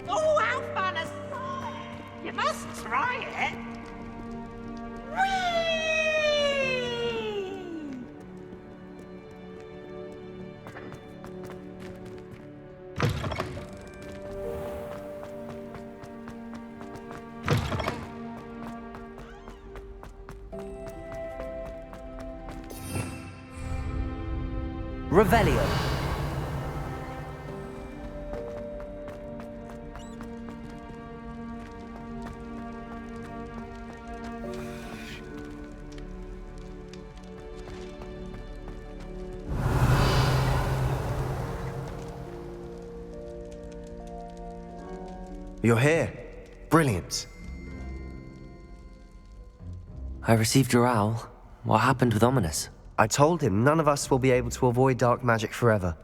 Oh, how fun is you must try it. Whee! Revelio. You're here. Brilliant. I received your owl. What happened with Ominous? I told him none of us will be able to avoid dark magic forever.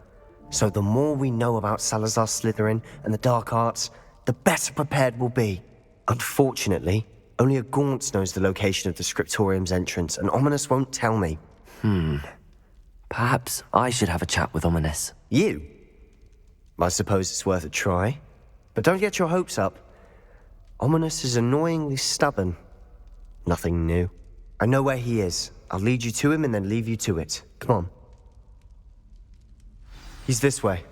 So the more we know about Salazar Slytherin and the dark arts, the better prepared we'll be. Unfortunately, only a Gaunt knows the location of the Scriptorium's entrance, and Ominous won't tell me. Perhaps I should have a chat with Ominous. You? I suppose it's worth a try. But don't get your hopes up. Ominous is annoyingly stubborn. Nothing new. I know where he is. I'll lead you to him and then leave you to it. Come on. He's this way.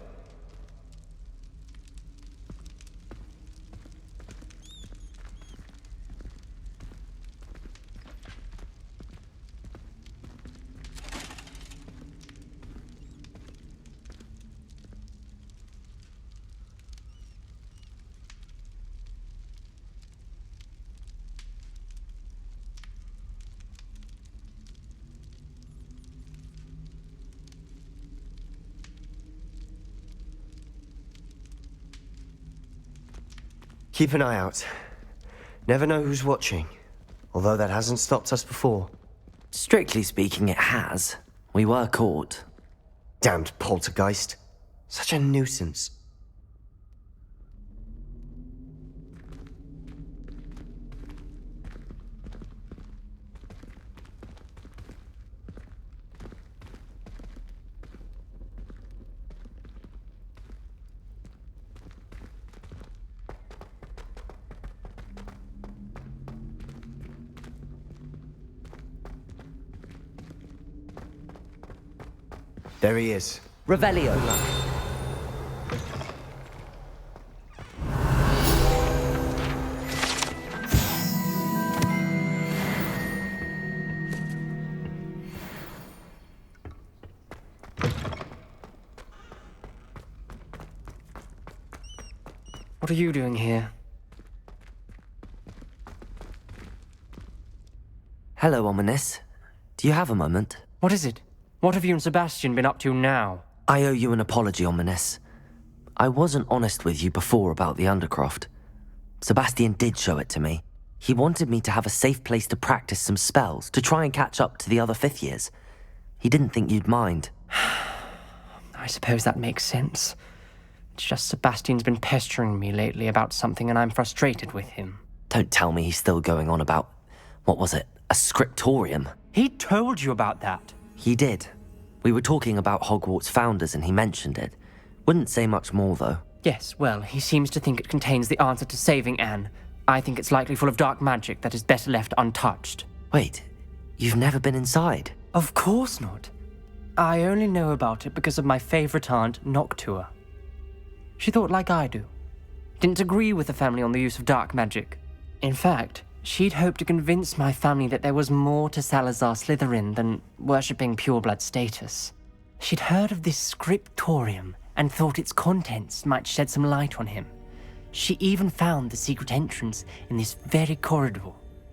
Keep an eye out. Never know who's watching. Although that hasn't stopped us before. Strictly speaking, it has. We were caught. Damned poltergeist. Such a nuisance. There he is. Revelio. What are you doing here? Hello, Ominous. Do you have a moment? What is it? What have you and Sebastian been up to now? I owe you an apology, Ominous. I wasn't honest with you before about the Undercroft. Sebastian did show it to me. He wanted me to have a safe place to practice some spells, to try and catch up to the other fifth years. He didn't think you'd mind. I suppose that makes sense. It's just Sebastian's been pestering me lately about something and I'm frustrated with him. Don't tell me he's still going on about, what was it, a scriptorium? He told you about that? He did. We were talking about Hogwarts founders and he mentioned it. Wouldn't say much more, though. Yes, well, he seems to think it contains the answer to saving Anne. I think it's likely full of dark magic that is better left untouched. Wait, you've never been inside? Of course not. I only know about it because of my favorite aunt, Noctua. She thought like I do. Didn't agree with the family on the use of dark magic. In fact, she'd hoped to convince my family that there was more to Salazar Slytherin than worshipping pureblood status. She'd heard of this scriptorium and thought its contents might shed some light on him. She even found the secret entrance in this very corridor.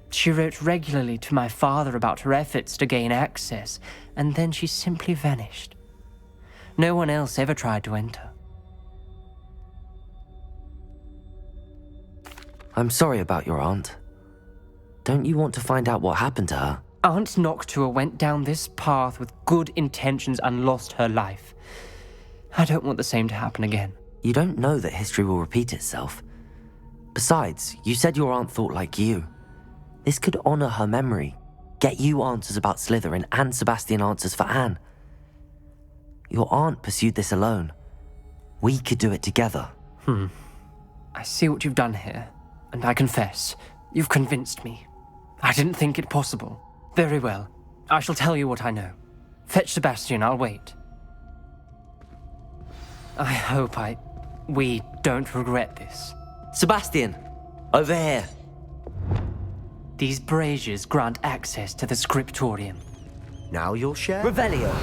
She wrote regularly to my father about her efforts to gain access, and then she simply vanished. No one else ever tried to enter. I'm sorry about your aunt. Don't you want to find out what happened to her? Aunt Noctua went down this path with good intentions and lost her life. I don't want the same to happen again. You don't know that history will repeat itself. Besides, you said your aunt thought like you. This could honor her memory, get you answers about Slytherin and Sebastian answers for Anne. Your aunt pursued this alone. We could do it together. I see what you've done here, and I confess, you've convinced me. I didn't think it possible. Very well. I shall tell you what I know. Fetch Sebastian, I'll wait. I hope we don't regret this. Sebastian, over here. These braziers grant access to the scriptorium. Now you'll share? Revelio.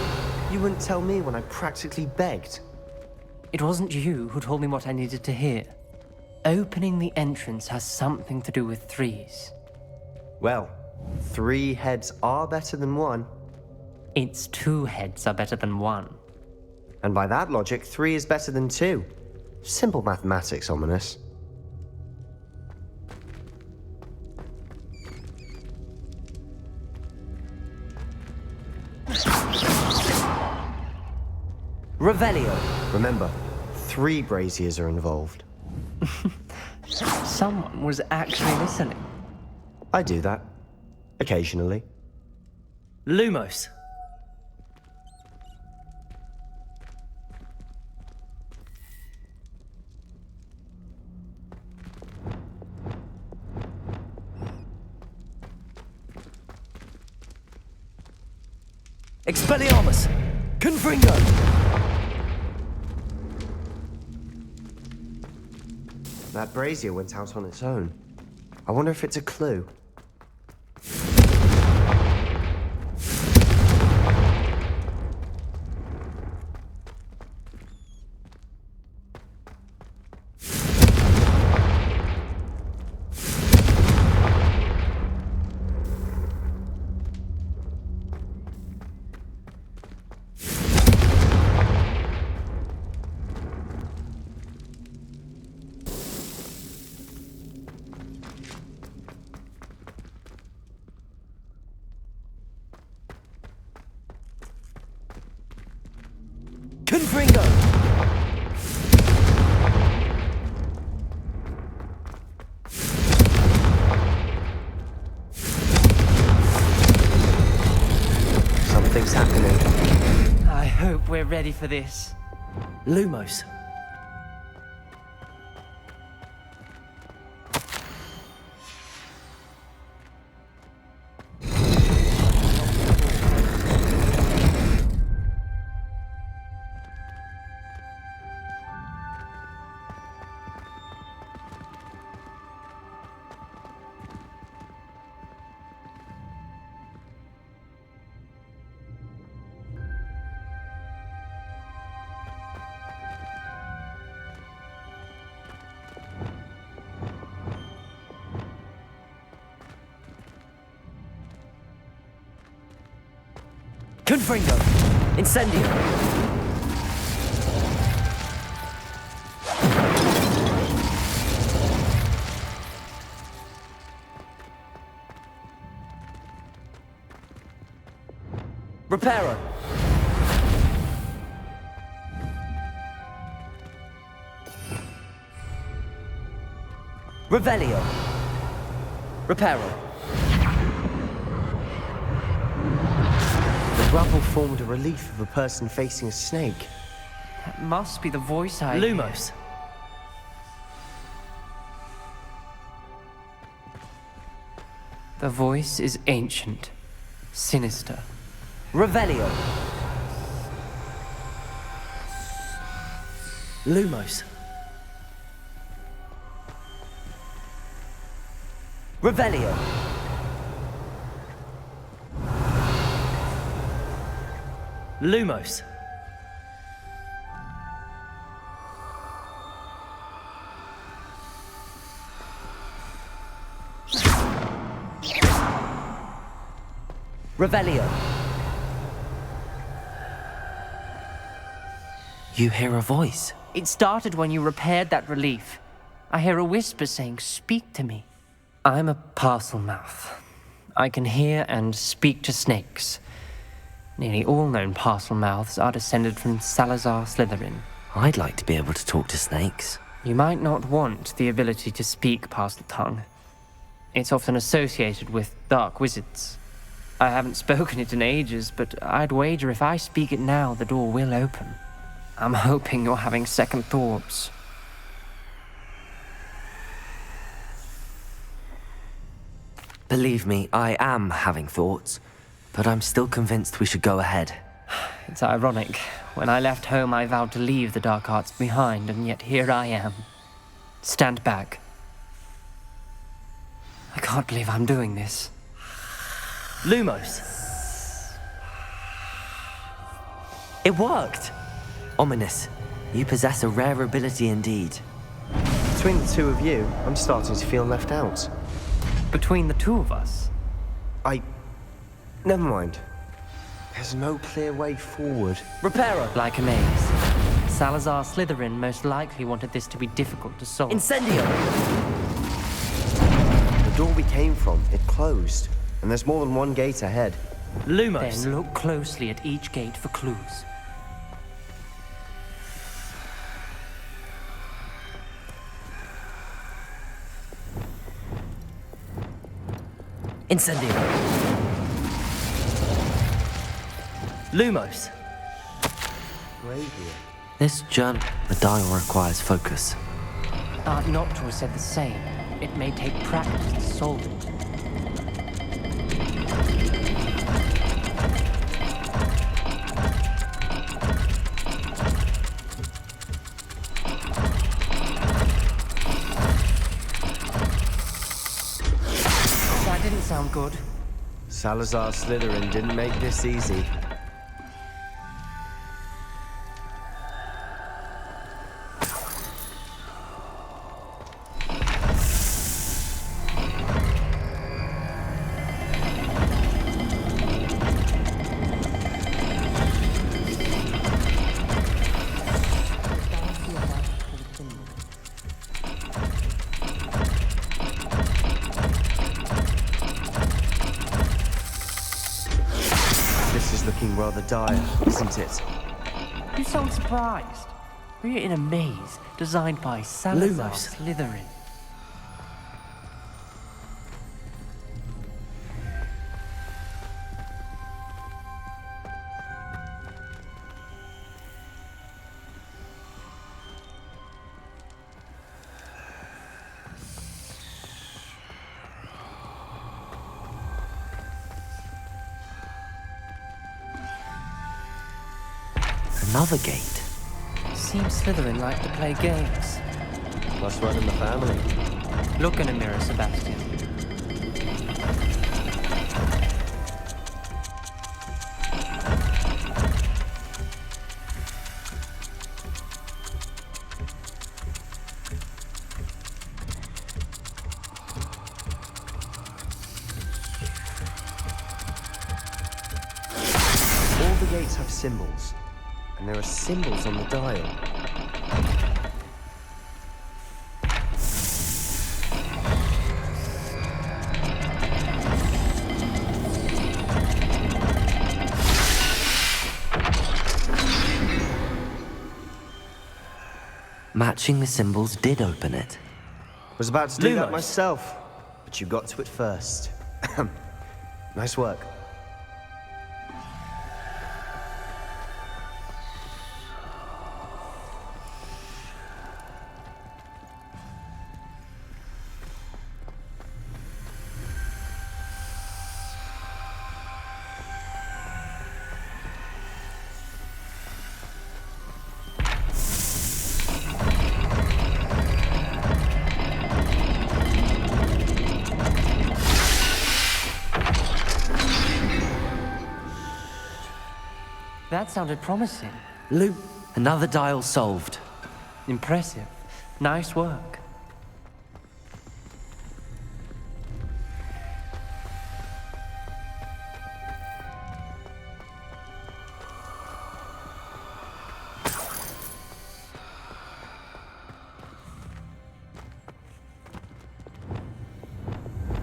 You wouldn't tell me when I practically begged. It wasn't you who told me what I needed to hear. Opening the entrance has something to do with threes. Well, 3 heads are better than 1. Its 2 heads are better than 1. And by that logic, 3 is better than 2. Simple mathematics, Ominous. Revelio. Remember, 3 braziers are involved. Someone was actually listening. I do that. Occasionally. Lumos. Expelliarmus! Confringo! That brazier went out on its own. I wonder if it's a clue. Confringo! Something's happening. I hope we're ready for this. Lumos. Confringo! Incendio! Reparo! Revelio! Reparo! The rubble formed a relief of a person facing a snake. That must be the voice I... Lumos. The voice is ancient, sinister. Revelio. Lumos. Revelio. Lumos. Revelio. You hear a voice. It started when you repaired that relief. I hear a whisper saying, "Speak to me." I'm a parcel mouth. I can hear and speak to snakes. Nearly all known parcel mouths are descended from Salazar Slytherin. I'd like to be able to talk to snakes. You might not want the ability to speak parcel tongue. It's often associated with dark wizards. I haven't spoken it in ages, but I'd wager if I speak it now, the door will open. I'm hoping you're having second thoughts. Believe me, I am having thoughts, but I'm still convinced we should go ahead. It's ironic. When I left home, I vowed to leave the dark arts behind, and yet here I am. Stand back. I can't believe I'm doing this. Lumos. It worked! Ominous. You possess a rare ability indeed. Between the two of you, I'm starting to feel left out. Between the two of us? Never mind. There's no clear way forward. Reparo. Like a maze. Salazar Slytherin most likely wanted this to be difficult to solve. Incendio. The door we came from, it closed. And there's more than one gate ahead. Lumos. Then look closely at each gate for clues. Incendio. Lumos. This journal, the dial requires focus. Art Noctua said the same. It may take practice to solve it. That didn't sound good. Salazar Slytherin didn't make this easy. This is looking rather dire, isn't it? You sound surprised. We're in a maze designed by Salazar Lumos. Slytherin. Another gate. Seems Slytherin like to play games. Must run in the family. Look in a mirror, Sebastian. All the gates have symbols, and there are symbols on the dial. Matching the symbols did open it. Was about to do that Lumos. myself, but you got to it first. Nice work. That sounded promising. Another dial solved. Impressive. Nice work.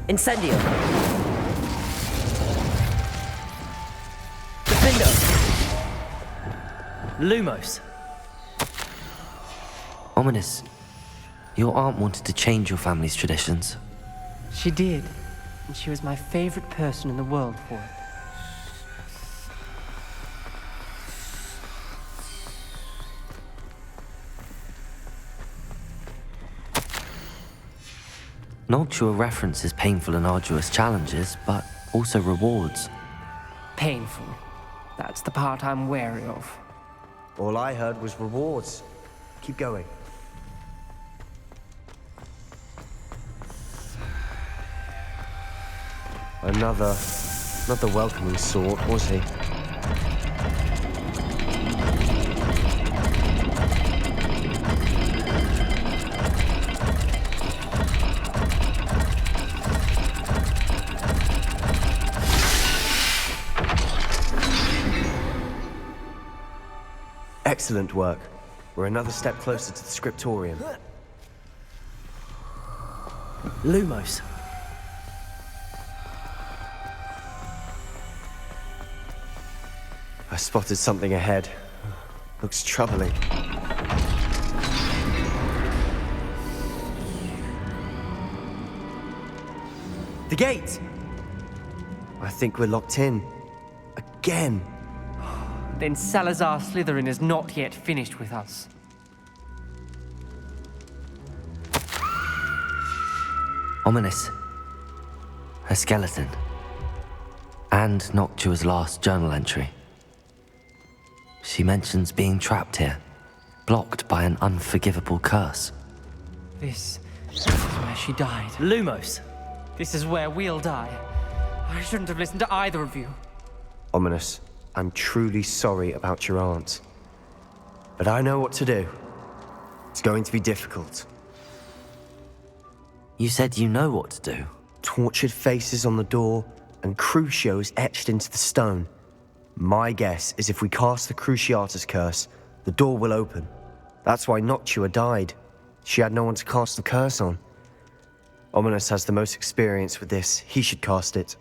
Incendio! Defendo! Lumos! Ominous, your aunt wanted to change your family's traditions. She did, and she was my favorite person in the world for it. Noctua references painful and arduous challenges, but also rewards. Painful. That's the part I'm wary of. All I heard was rewards. Keep going. Another welcoming sort, was he? Excellent work. We're another step closer to the scriptorium. Lumos. I spotted something ahead. Looks troubling. The gate! I think we're locked in. Again. Then Salazar Slytherin is not yet finished with us. Ominous. A skeleton. And Noctua's last journal entry. She mentions being trapped here, blocked by an unforgivable curse. This is where she died. Lumos! This is where we'll die. I shouldn't have listened to either of you. Ominous, I'm truly sorry about your aunt. But I know what to do. It's going to be difficult. You said you know what to do. Tortured faces on the door, and Crucios etched into the stone. My guess is if we cast the Cruciatus curse, the door will open. That's why Noctua died. She had no one to cast the curse on. Ominous has the most experience with this. He should cast it.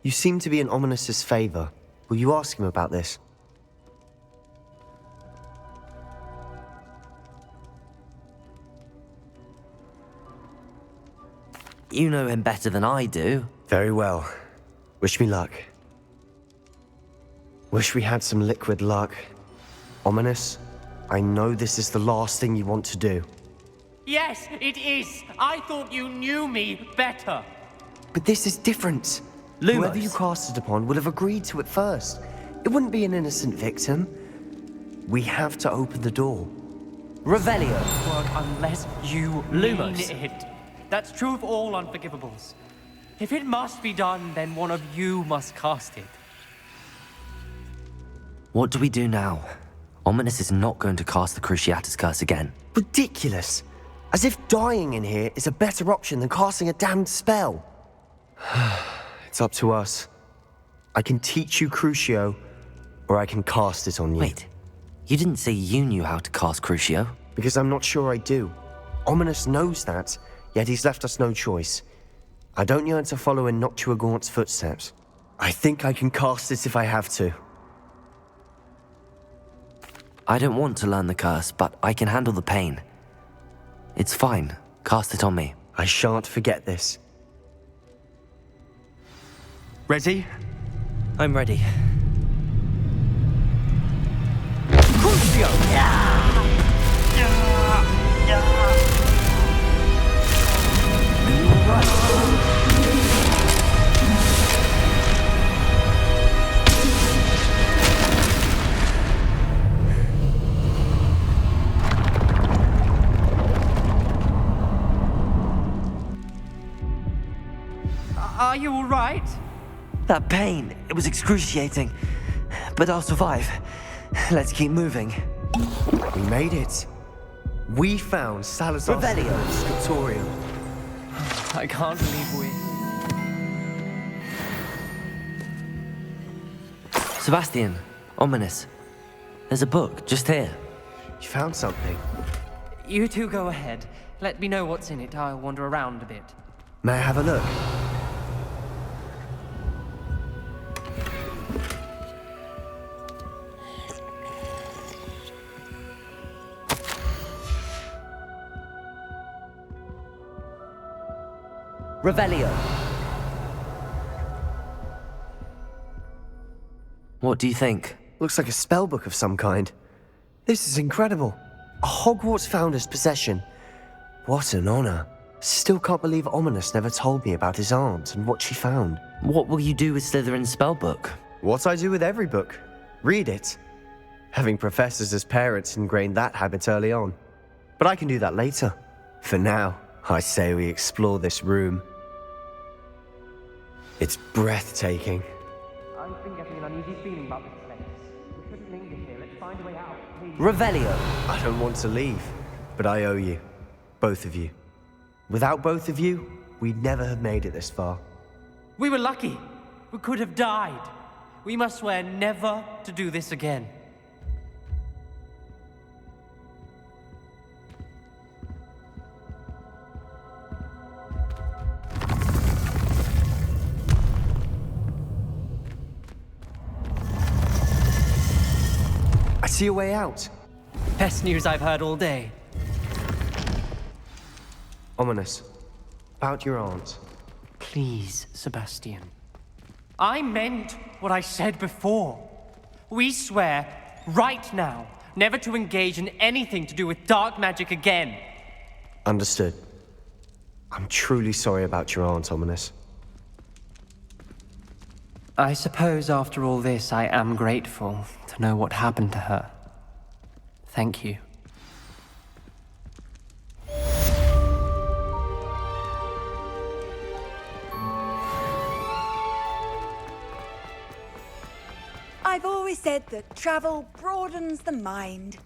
You seem to be in Ominous's favor. Will you ask him about this? You know him better than I do. Very well. Wish me luck. Wish we had some liquid luck. Ominous, I know this is the last thing you want to do. Yes, it is. I thought you knew me better. But this is different. Lumos. Whoever you cast it upon would have agreed to it first. It wouldn't be an innocent victim. We have to open the door. Revelio. Work unless you Lumos. mean it. That's true of all unforgivables. If it must be done, then one of you must cast it. What do we do now? Ominous is not going to cast the Cruciatus curse again. Ridiculous. As if dying in here is a better option than casting a damned spell. It's up to us. I can teach you Crucio, or I can cast it on you. Wait, you didn't say you knew how to cast Crucio? Because I'm not sure I do. Ominous knows that, yet he's left us no choice. I don't yearn to follow in Noctua Gaunt's footsteps. I think I can cast it if I have to. I don't want to learn the curse, but I can handle the pain. It's fine. Cast it on me. I shan't forget this. Ready? I'm ready. Crucio! Are you all right? That pain, it was excruciating. But I'll survive. Let's keep moving. We made it. We found Salazar Revelio. Scriptorium. I can't believe we... Sebastian, ominous. There's a book just here. You found something. You two go ahead. Let me know what's in it. I'll wander around a bit. May I have a look? Revelio. What do you think? Looks like a spellbook of some kind. This is incredible. A Hogwarts founder's possession. What an honor. Still can't believe Ominous never told me about his aunt and what she found. What will you do with Slytherin's spellbook? What I do with every book. Read it. Having professors as parents ingrained that habit early on. But I can do that later. For now, I say we explore this room. It's breathtaking. I've been getting an uneasy feeling about this place. We shouldn't linger here. Let's find a way out, please. Revelio. I don't want to leave, but I owe you. Both of you. Without both of you, we'd never have made it this far. We were lucky. We could have died. We must swear never to do this again. I see a way out. Best news I've heard all day. Ominous. About your aunt. Please, Sebastian. I meant what I said before. We swear, right now, never to engage in anything to do with dark magic again. Understood. I'm truly sorry about your aunt, Ominous. I suppose after all this, I am grateful to know what happened to her. Thank you. I've always said that travel broadens the mind.